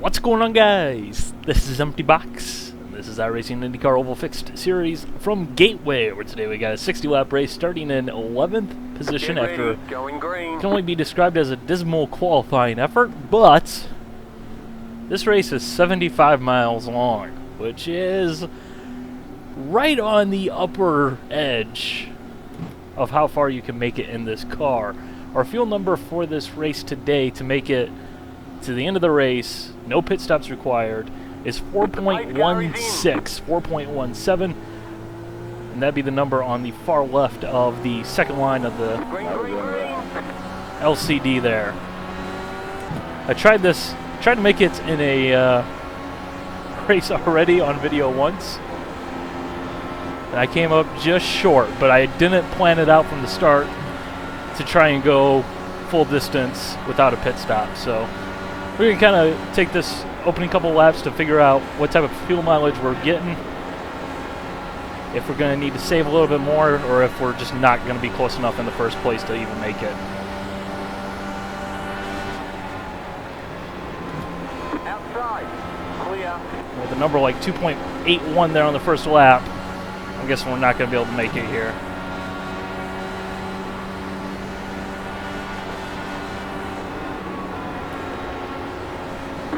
What's going on, guys? This is Empty Box, and this is iRacing Indycar Oval Fixed Series from Gateway, where today we got a 60-lap race starting in 11th position after can only be described as a dismal qualifying effort, but this race is 75 miles long, which is right on the upper edge of how far you can make it in this car. Our fuel number for this race today to make it to the end of the race, no pit stops required, is 4.16, 4.17, and that'd be the number on the far left of the second line of the LCD there. I tried to make it in a race already on video once, and I came up just short, but I didn't plan it out from the start to try and go full distance without a pit stop. So we're going to kind of take this opening couple laps to figure out what type of fuel mileage we're getting, if we're going to need to save a little bit more, or if we're just not going to be close enough in the first place to even make it. Outside, clear. With a number like 2.81 there on the first lap, I'm guessing we're not going to be able to make it here.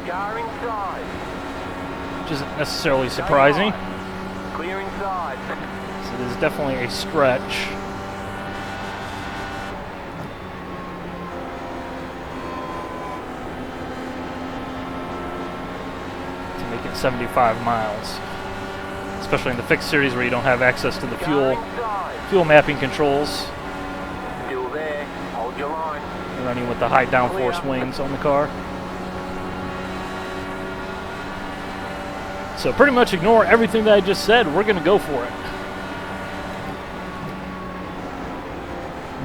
Car inside. Which isn't necessarily surprising. Clear inside. So it is definitely a stretch. To make it 75 miles. Especially in the fixed series where you don't have access to the fuel mapping controls. Still there. Hold your line. You're running with the high downforce wings on the car. So pretty much ignore everything that I just said. We're going to go for it.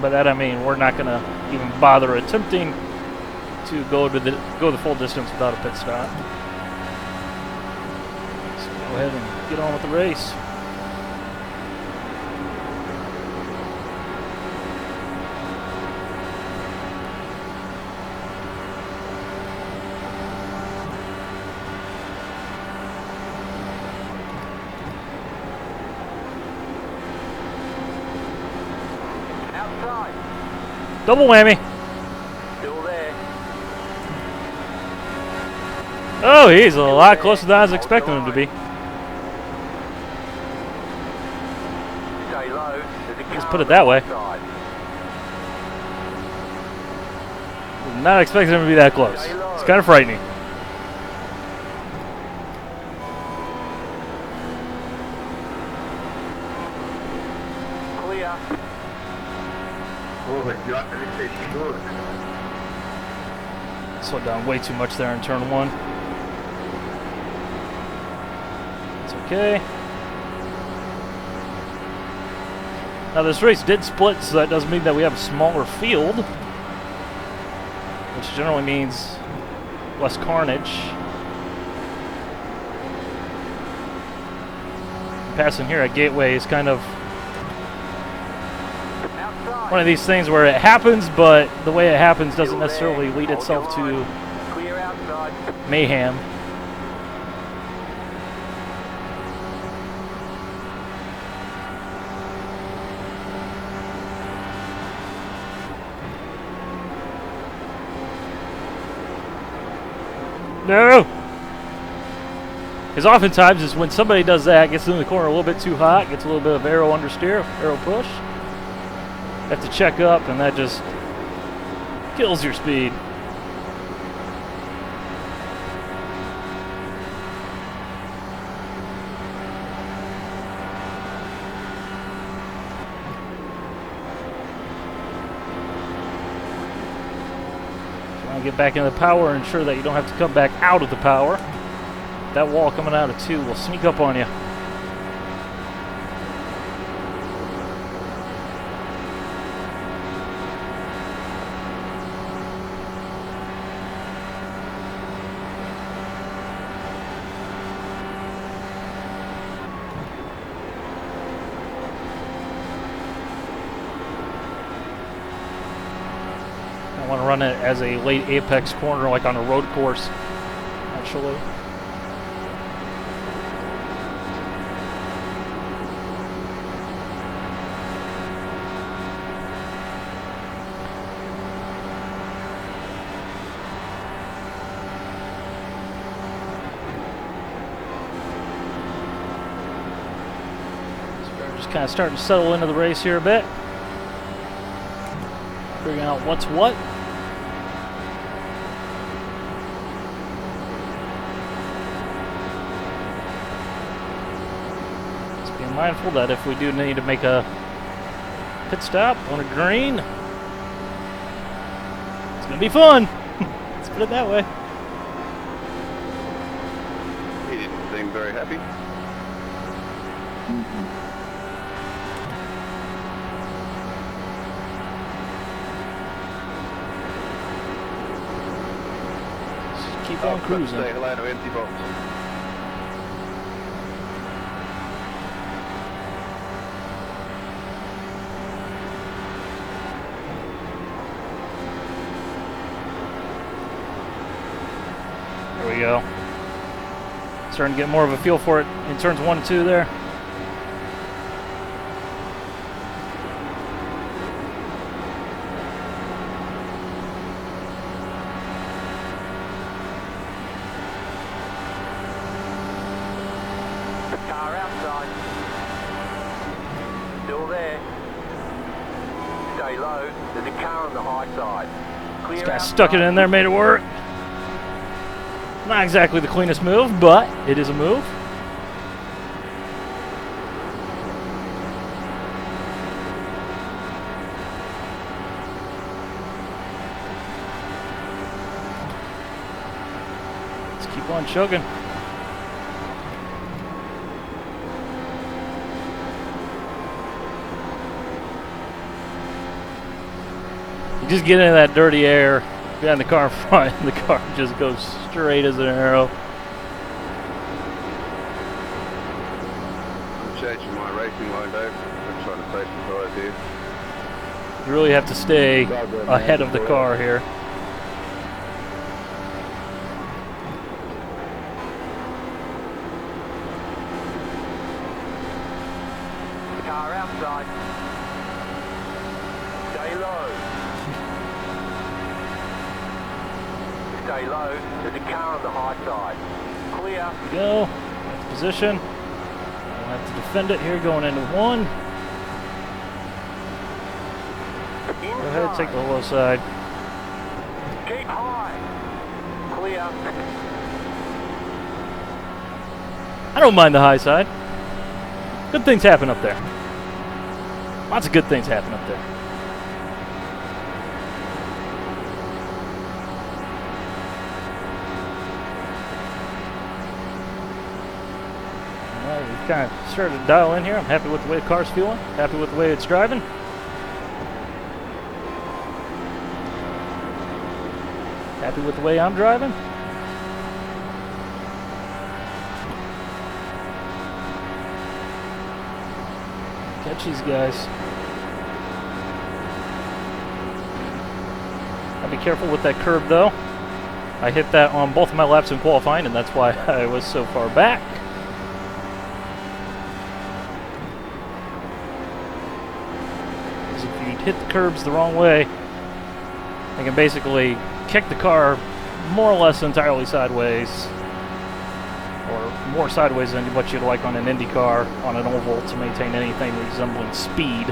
By that I mean we're not going to even bother attempting to go the full distance without a pit stop. So go ahead and get on with the race. Double whammy. Still there. Oh, he's a lot closer than I was expecting him to be. Stay low. Let's put it that way. Not expecting him to be that close. It's kind of frightening. Clear. Slowed down way too much there in turn one. It's okay. Now this race did split, so that does mean that we have a smaller field, which generally means less carnage. Passing here at Gateway is kind of one of these things where it happens, but the way it happens doesn't necessarily lead itself to mayhem. No! Because oftentimes is when somebody does that, gets in the corner a little bit too hot, gets a little bit of aero understeer, aero push. Have to check up, and that just kills your speed. Trying to get back into the power, ensure that you don't have to come back out of the power. That wall coming out of 2 will sneak up on you. I want to run it as a late apex corner like on a road course. actually. Kind of starting to settle into the race here a bit. Figuring out what's what. Just being mindful that if we do need to make a pit stop on a green, it's going to be fun. Let's put it that way. He didn't seem very happy. Keep on cruising. Say hello to empty box. There we go. Starting to get more of a feel for it in turns 1 and 2 there. Car outside. Still there. Stay low. There's a car on the high side. Clear This guy outside. stuck it in there, made it work. Not exactly the cleanest move, but it is a move. Let's keep on chugging. You just get into that dirty air behind the car in front, and the car just goes straight as an arrow. I'm changing my racing line, Dave. I'm trying to place the tires here. You really have to stay ahead of the car here. Car outside. Stay low. Stay low. There's a car on the high side. Clear. Go. That's position. I'll have to defend it here going into 1. Go ahead, take the low side. Keep high. Clear. I don't mind the high side. Good things happen up there. Lots of good things happen up there. Well, we've kind of started to dial in here. I'm happy with the way the car's feeling. Happy with the way it's driving. Happy with the way I'm driving. Catch these guys. I'll be careful with that curb though. I hit that on both of my laps in qualifying, and that's why I was so far back. Because if you hit the curbs the wrong way, I can basically kick the car more or less entirely sideways, or more sideways than what you'd like on an Indycar on an oval to maintain anything resembling speed.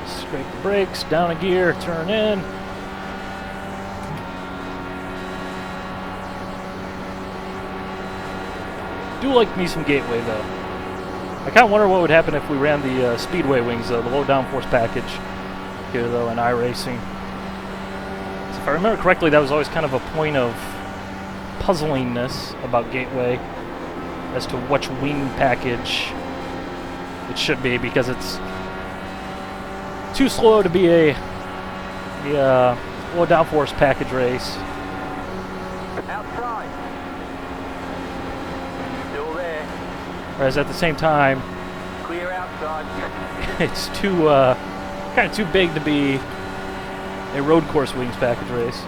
Scrape the brakes, down a gear, turn in. Do like me some Gateway though. I kind of wonder what would happen if we ran the Speedway wings though, the low downforce package here though in iRacing. So if I remember correctly, that was always kind of a point of puzzlingness about Gateway as to which wing package it should be, because it's too slow to be a low downforce package race. Outside. Whereas at the same time, Clear outside. it's too kind of too big to be a road course wings package race.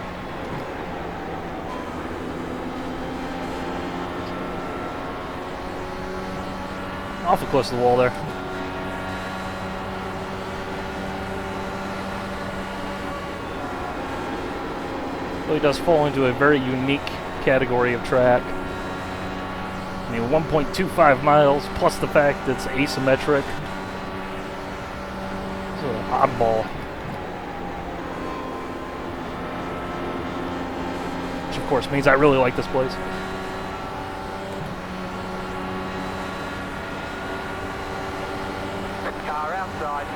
Awful close to the wall there. Really does fall into a very unique category of track. I mean, 1.25 miles plus the fact that it's asymmetric. It's an oddball. Which of course means I really like this place. Car outside.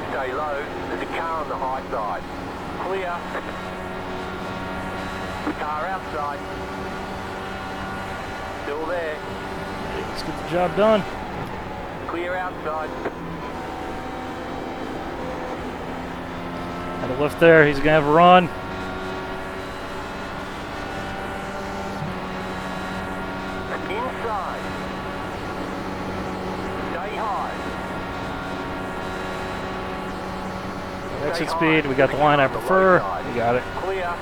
Stay low. There's a car on the high side. Clear. Car outside. Still there. Let's get the job done. Clear outside. Had a lift there. He's going to have a run. Inside. Stay high. Exit speed. We got the line I prefer. We got it. Clear.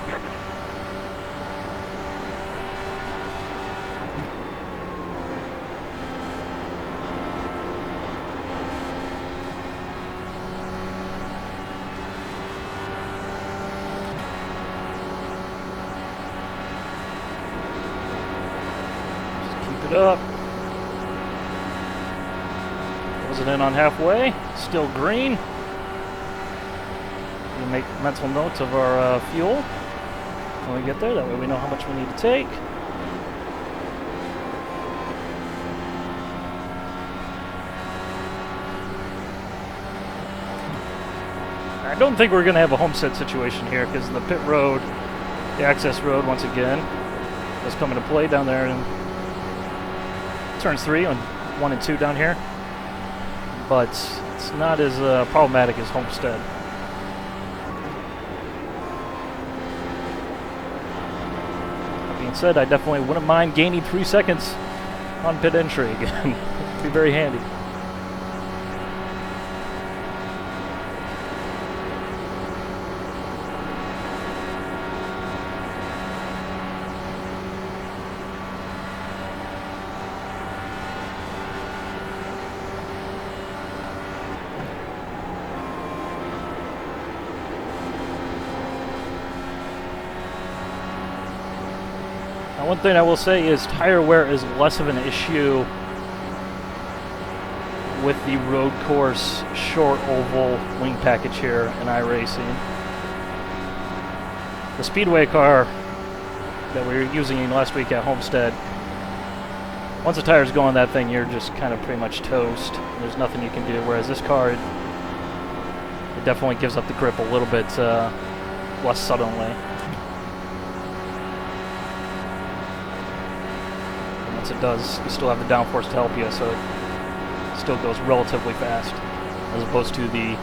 It up. Wasn't in on halfway. Still green. We make mental notes of our fuel when we get there. That way we know how much we need to take. I don't think we're going to have a homestead situation here because the pit road, the access road, once again, is coming to play down there in turns 3 on 1 and 2 down here, but it's not as problematic as Homestead. That being said, I definitely wouldn't mind gaining 3 seconds on pit entry again. It'd be very handy. Now, one thing I will say is tire wear is less of an issue with the road course short oval wing package here in iRacing. The Speedway car that we were using last week at Homestead, once the tires go on that thing, you're just kind of pretty much toast. There's nothing you can do, whereas this car, it definitely gives up the grip a little bit less suddenly. It does, you still have the downforce to help you, so it still goes relatively fast, as opposed to the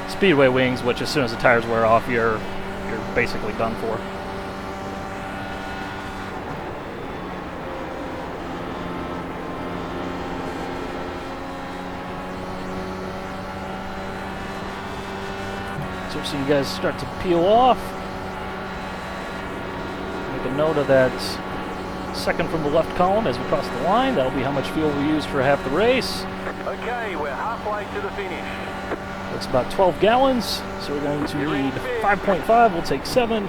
Speedway wings, which as soon as the tires wear off, you're basically done for. So we're seeing you guys start to peel off. Make a note of that second from the left column as we cross the line. That'll be how much fuel we use for half the race. Okay, we're halfway to the finish. That's about 12 gallons, so we're going to need 5.5. We'll take 7.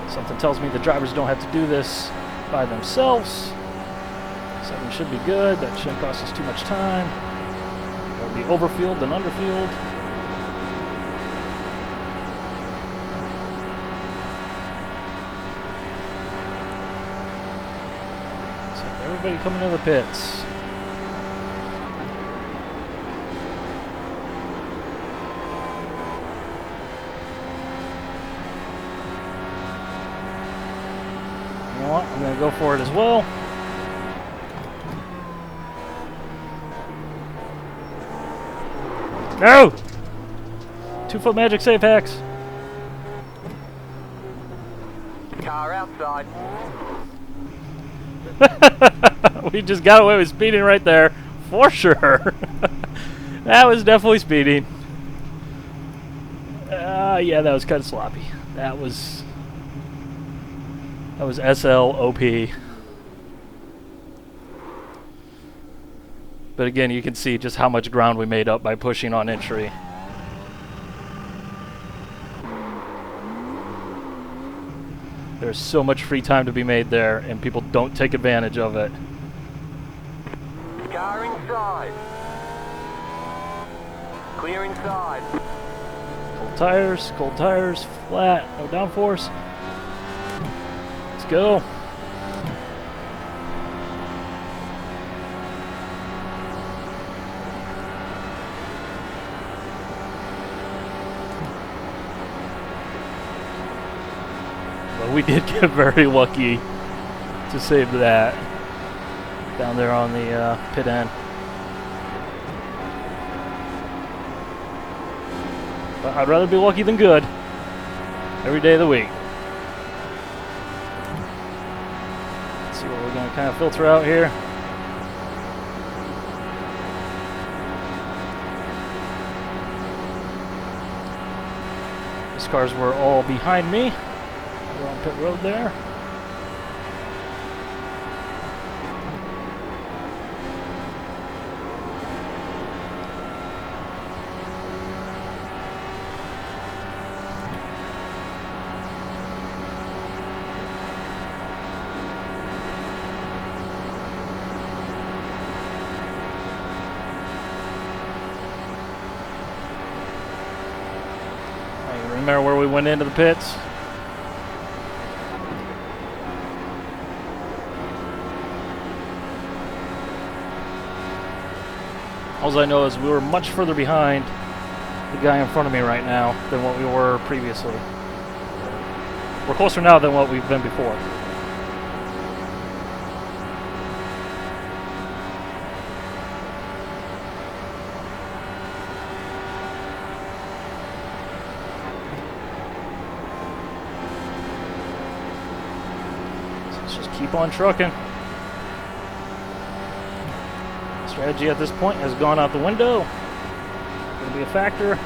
Something tells me the drivers don't have to do this by themselves. 7 should be good. That shouldn't cost us too much time. It'll be overfueled than underfueled. Everybody coming to the pits. You know what? I'm going to go for it as well. No! 2-foot magic safe hacks. Car outside. We just got away with speeding right there, for sure. That was definitely speeding. Yeah, that was kind of sloppy. That was SLOP. But again, you can see just how much ground we made up by pushing on entry. There's so much free time to be made there, and people don't take advantage of it. Car inside. Clear inside. Cold tires, flat, no downforce. Let's go. But we did get very lucky to save that down there on the pit end. But I'd rather be lucky than good every day of the week. Let's see what we're going to kind of filter out here. These cars were all behind me. We're on pit road there. Remember where we went into the pits? All I know is we were much further behind the guy in front of me right now than what we were previously. We're closer now than what we've been before. So let's just keep on trucking. Strategy at this point has gone out the window. Going to be a factor.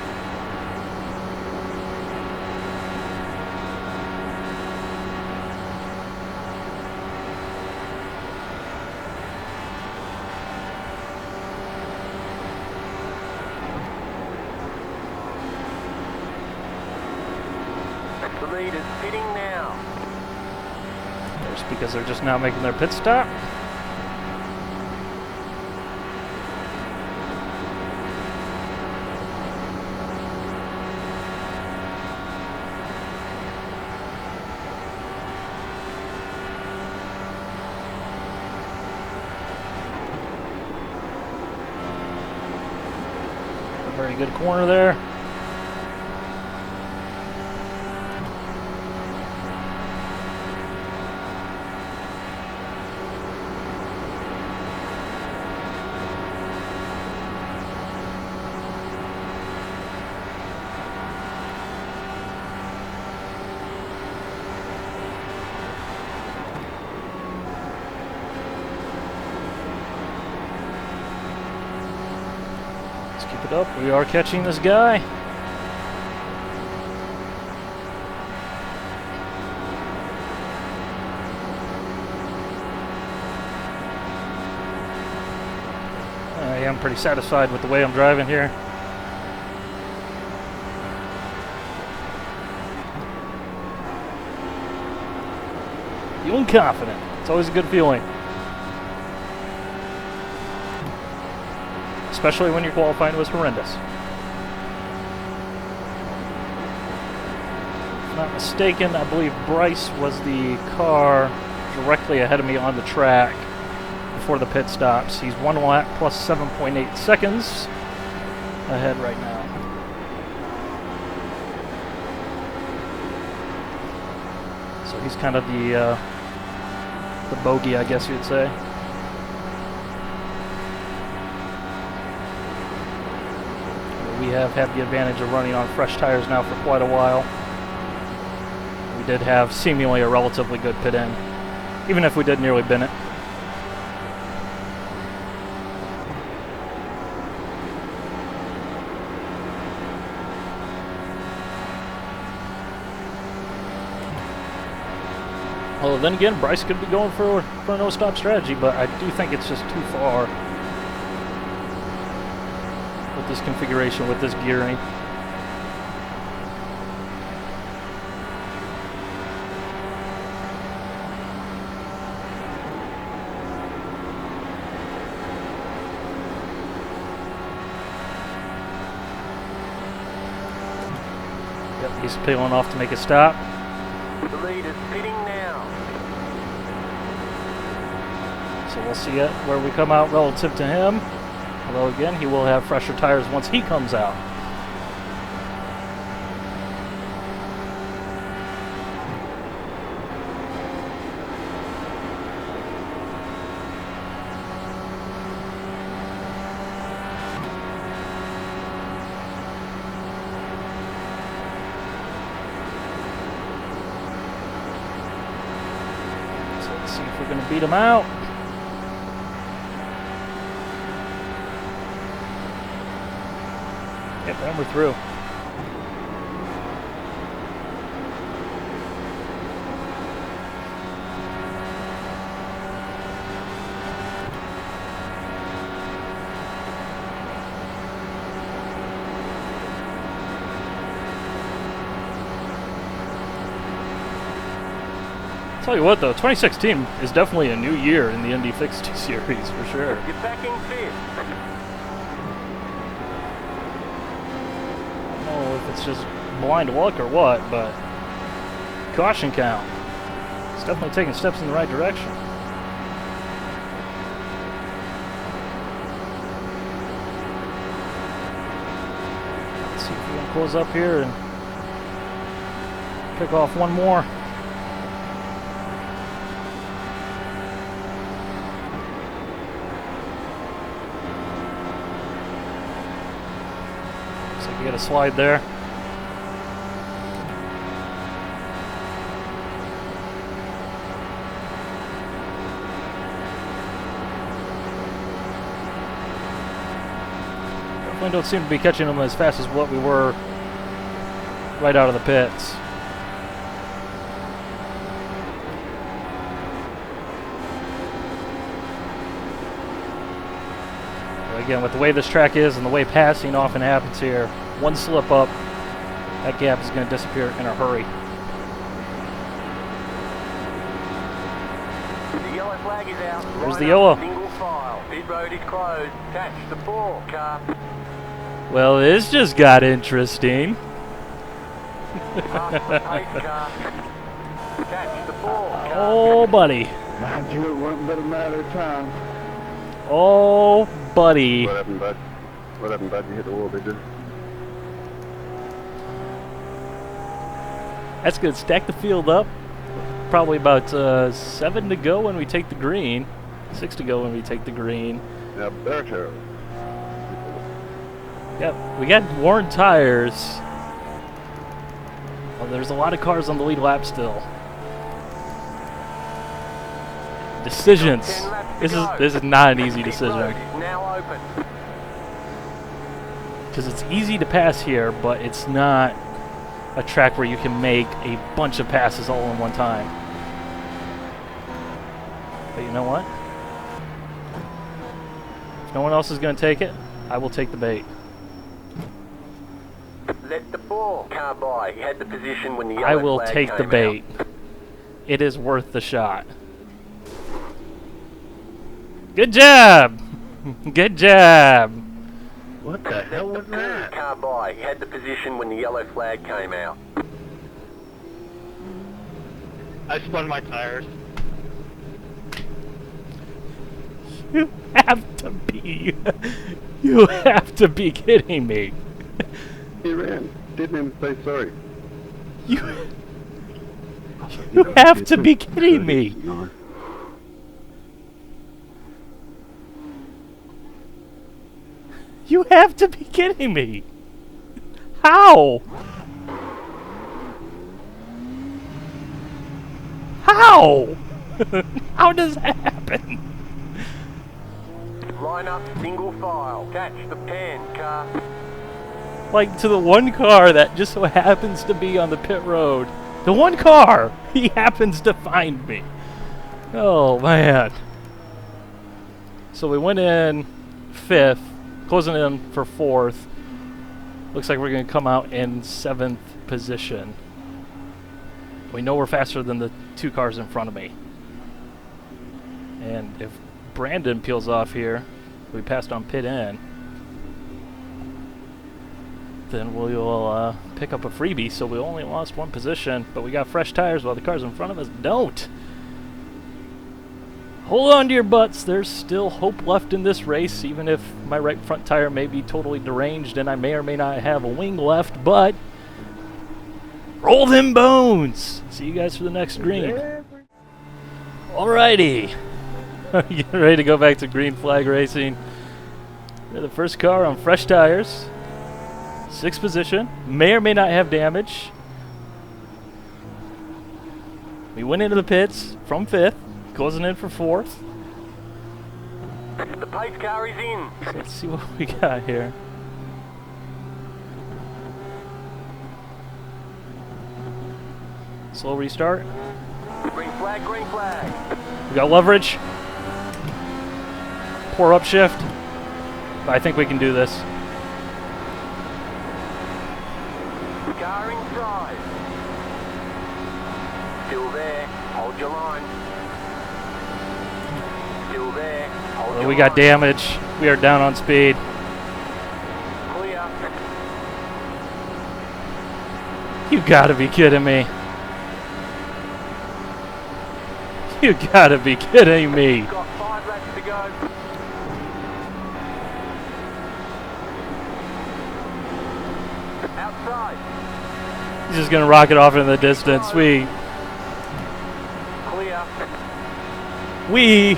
The lead is pitting now. Just because they're just now making their pit stop. Very good corner there. Keep it up. We are catching this guy. I am pretty satisfied with the way I'm driving here. Feeling confident. It's always a good feeling. Especially when your qualifying was horrendous. If I'm not mistaken, I believe Bryce was the car directly ahead of me on the track before the pit stops. He's 1 lap plus 7.8 seconds ahead right now. So he's kind of the bogey, I guess you'd say. We have had the advantage of running on fresh tires now for quite a while. We we did have seemingly a relatively good pit in, even if we did nearly bin it. Well, then again, Bryce could be going for a no-stop strategy, but I do think it's just too far with this configuration, with this gearing. Yep, he's peeling off to make a stop. The lead is pitting now. So we'll see it where we come out relative to him. Although again, he will have fresher tires once he comes out. So let's see if we're going to beat him out. Yep, and we're through. Tell you what though, 2016 is definitely a new year in the Indy Fixed series for sure. Get back in fifth. I don't know if it's just blind luck or what, but caution count. It's definitely taking steps in the right direction. Let's see if we can close up here and pick off one more. Looks like we got a slide there. Definitely don't seem to be catching them as fast as what we were right out of the pits. Again, with the way this track is and the way passing often happens here, one slip up, that gap is going to disappear in a hurry. The yellow flag is out. There's Line the up, yellow. Single file. Pit road is closed. Catch the 4 car. Well, this just got interesting. Pass the pace car. Catch the 4 car. Oh, buddy. Mind you, it wasn't but a matter of time. Oh, buddy. What happened, bud? What happened, bud? You hit the wall, did you? That's good. Stack the field up. Probably about 7 to go when we take the green. 6 to go when we take the green. Alberto. Yep, we got worn tires. Well, there's a lot of cars on the lead lap still. Decisions. 10 laps to go. This is not an easy Pit decision. road is now open. Because it's easy to pass here, but it's not a track where you can make a bunch of passes all in one time. But you know what? If no one else is going to take it, I will take the bait. Let the 4 car by. He had the position when the yellow I will flag take the came bait. out. It is worth the shot. Good job! Good job! What the hell was that? Car by. He had the position when the yellow flag came out. I spun my tires. You have to be... You have to be kidding me. He ran. Didn't even say sorry. You have to be kidding me. You have to be kidding me. How? How? How does that happen? Line up single file. Catch the pan car. Like, to the one car that just so happens to be on the pit road. The one car! He happens to find me. Oh, man. So we went in 5th, closing in for 4th. Looks like we're going to come out in 7th position. We know we're faster than the 2 cars in front of me. And if Brandon peels off here, we passed on pit in, then we will pick up a freebie. So we only lost 1 position, but we got fresh tires while the cars in front of us don't. Hold on to your butts. There's still hope left in this race, even if my right front tire may be totally deranged and I may or may not have a wing left, but roll them bones! See you guys for the next green. Alrighty. Getting ready to go back to green flag racing. We're the first car on fresh tires. 6th position. May or may not have damage. We went into the pits from 5th. Closing in for 4th. The pace car is in. So let's see what we got here. Slow restart. Green flag, green flag. We got leverage. Poor upshift. But I think we can do this. Car inside. Still there. Hold your line. Still there. Hold your We got line. damage. We are down on speed. Clear. You gotta be kidding me. You gotta be kidding me. Got 5 laps to go. Outside. He's just gonna rocket off in the distance. Clear. We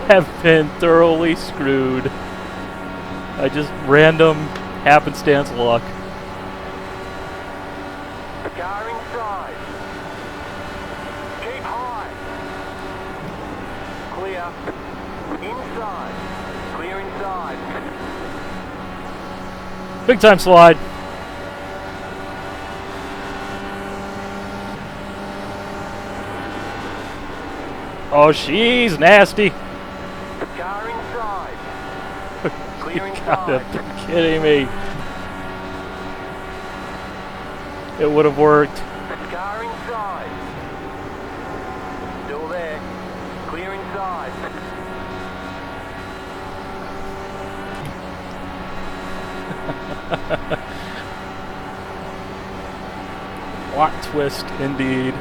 have been thoroughly screwed. By just random happenstance luck. Car inside. Keep high. Clear. Inside. Clear inside. Big time slide. Oh, she's nasty. Car inside. Clear You gotta inside. be kidding me. It would have worked. Car inside. Still there. Clear inside. Plot twist, indeed.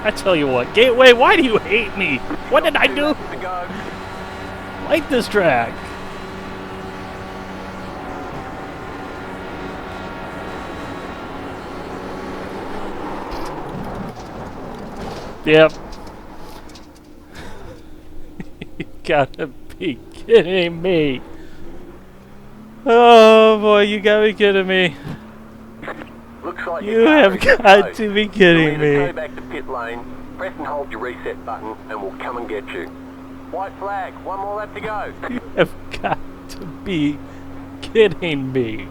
I tell you what, Gateway, why do you hate me? What did I do? 2 laps to go. Like this track. Yep. You gotta be kidding me. Oh boy, you gotta be kidding me. Looks like You your car have is got low. to be kidding You'll either me. go back to pit lane, press and hold your reset button, and we'll come and get you. White flag, 1 more lap to go. You have got to be kidding me.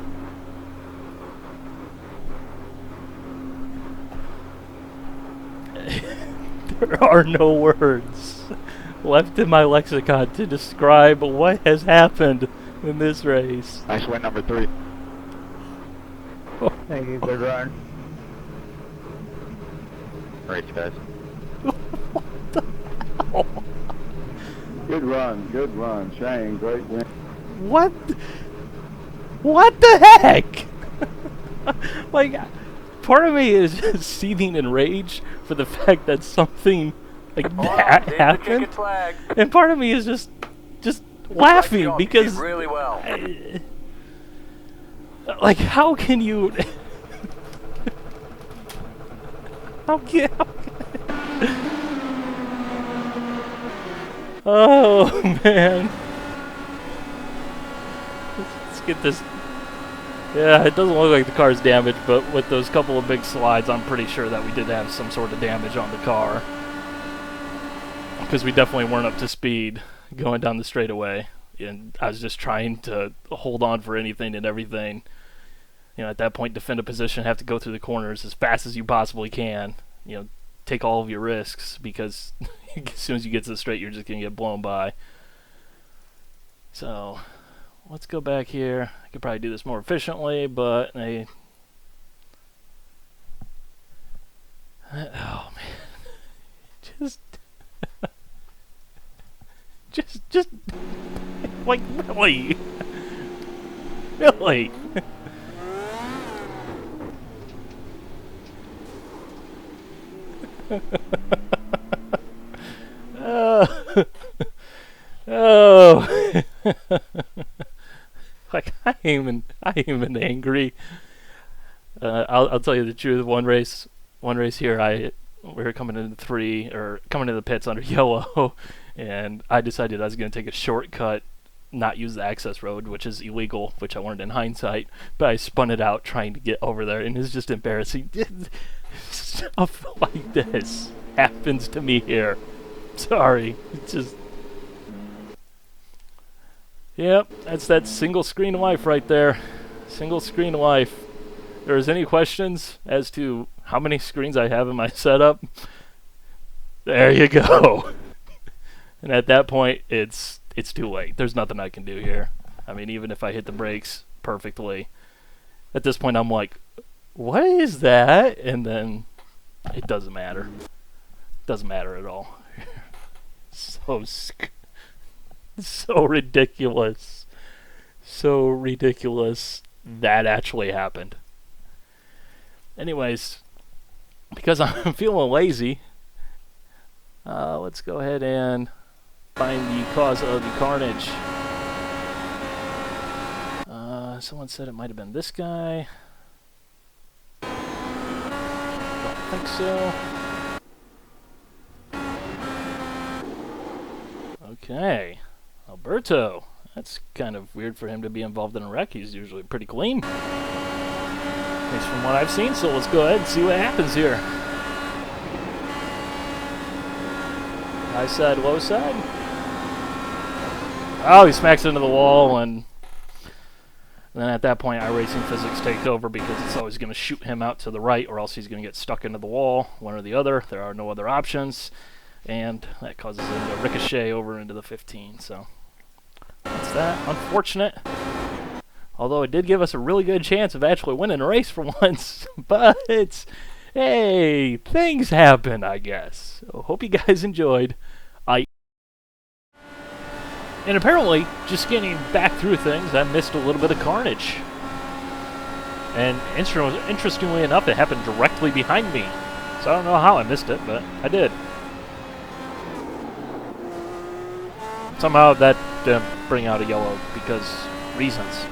There are no words left in my lexicon to describe what has happened in this race. Nice win, number 3. Thank you, good run. Great, guys. Good run. Shane, great win. What? What the heck? Like, part of me is just seething in rage for the fact that something like that There's the happened, checkered flag. and part of me is just Great laughing job, you because, did really well. like, how can you? How can? Oh man. Let's get this Yeah, it doesn't look like the car's damaged, but with those couple of big slides, I'm pretty sure that we did have some sort of damage on the car. Because we definitely weren't up to speed going down the straightaway. And I was just trying to hold on for anything and everything. You know, at that point, defend a position, have to go through the corners as fast as you possibly can. You know, take all of your risks, because as soon as you get to the straight, you're just going to get blown by. So, let's go back here. I could probably do this more efficiently, but oh man, just like really, really. Oh. Like I ain't even angry. I'll tell you the truth. One race here, we were coming into the pits under yellow, and I decided I was going to take a shortcut, not use the access road, which is illegal, which I learned in hindsight. But I spun it out trying to get over there, and it's just embarrassing. Stuff like this happens to me here. Sorry, it's just. Yep, that's that single screen life right there. Single screen life. If there's any questions as to how many screens I have in my setup, there you go. And at that point, it's too late. There's nothing I can do here. I mean, even if I hit the brakes perfectly, at this point I'm like, what is that? And then it doesn't matter. Doesn't matter at all. So ridiculous. So ridiculous that actually happened. Anyways, because I'm feeling lazy, let's go ahead and find the cause of the carnage. Someone said it might have been this guy. Don't think so. Okay. Alberto. That's kind of weird for him to be involved in a wreck. He's usually pretty clean, at least from what I've seen. So let's go ahead and see what happens here. High side, low side. Oh, he smacks into the wall, and then at that point iRacing physics take over, because it's always going to shoot him out to the right, or else he's going to get stuck into the wall, one or the other. There are no other options, and that causes him to ricochet over into the 15. So that's that. Unfortunate. Although it did give us a really good chance of actually winning a race for once. But hey, things happen, I guess. So hope you guys enjoyed. And apparently, just getting back through things, I missed a little bit of carnage. And interestingly enough, it happened directly behind me. So I don't know how I missed it, but I did. Somehow that didn't bring out a yellow because reasons.